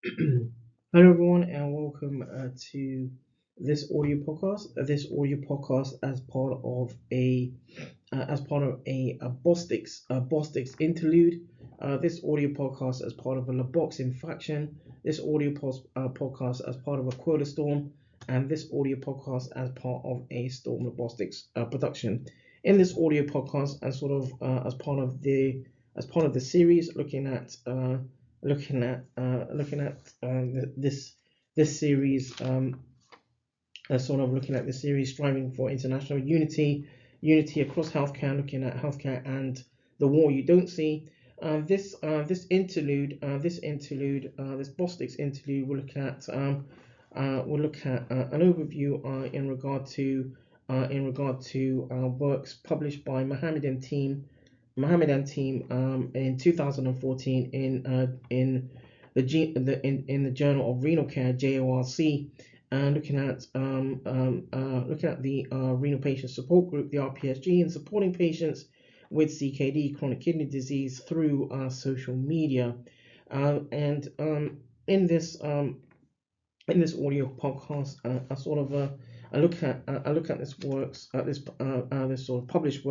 Hello, everyone, and welcome to this audio podcast. This audio podcast as part of a Bostix Interlude. This audio podcast as part of a Labox Faction. This podcast as part of a Quota Storm, and this audio podcast as part of a Storm Labostics production. In this audio podcast, as part of the series, looking at this series, looking at the series, striving for international unity across healthcare, looking at healthcare and the war you don't see. This Bostix interlude, we'll look at an overview in regard to works published by Mohammedan team in 2014 in the Journal of Renal Care (JORC), and looking at the Renal Patient Support Group, the RPSG, and supporting patients with CKD, chronic kidney disease, through social media. And in this audio podcast, I look at this sort of published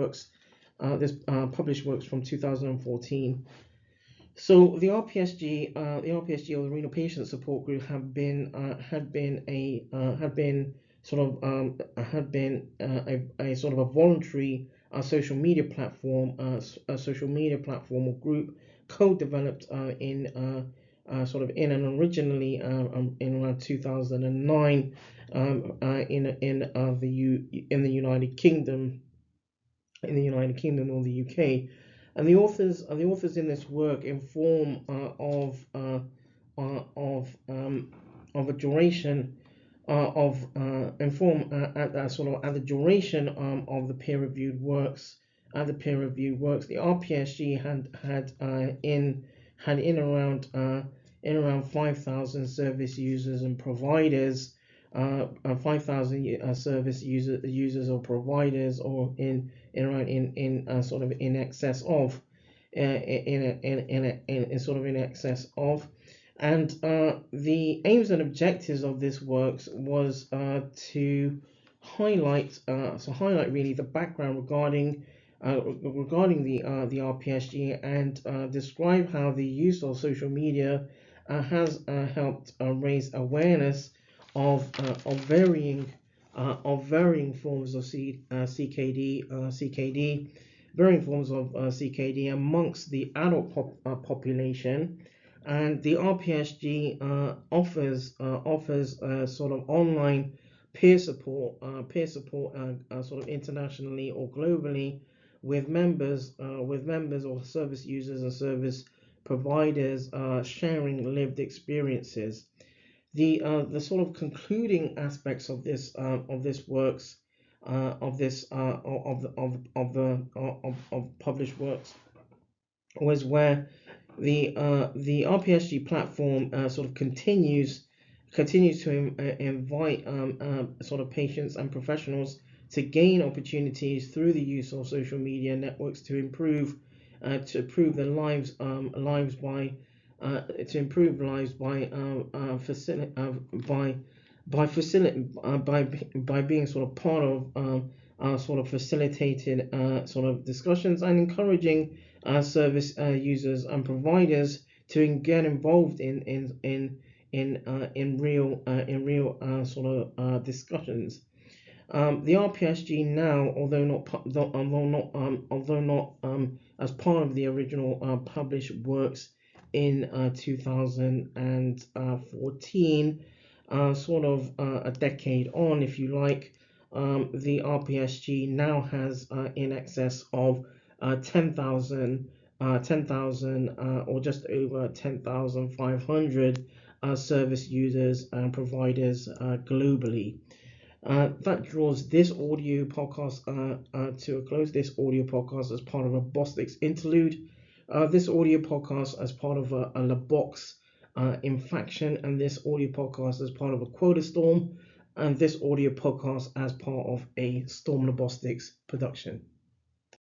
works from 2014. So the RPSG, or the Renal Patient Support Group, had been sort of a sort of a voluntary social media platform or group, co-developed in and originally in around 2009, in the United Kingdom, or the UK. And the authors in this work inform of a duration at the duration of the peer-reviewed works. The RPSG had in around 5,000 service users and providers, 5,000 service users or providers, or in excess of, in excess of. And the aims and objectives of this works was to highlight really the background regarding the RPSG, and describe how the use of social media has helped raise awareness of varying forms of CKD, varying forms of CKD amongst the adult population. And the RPSG offers sort of online peer support, sort of internationally or globally, with members or service users and service providers sharing lived experiences. The sort of concluding aspects of this works of published works was where the RPSG platform sort of continues to invite sort of patients and professionals to gain opportunities through the use of social media networks to improve their lives by to improve lives by being sort of part of sort of facilitated sort of discussions, and encouraging service users and providers to get involved in real discussions. The RPSG now, although not as part of the original published works in 2014, sort of a decade on, if you like, the RPSG now has in excess of 10,000, or just over 10,500 service users and providers globally. That draws this audio podcast to a close. This audio podcast as part of a Bostix Interlude. This audio podcast as part of a Labox faction, and this audio podcast as part of a Quota Storm, and this audio podcast as part of a Storm Labostics production.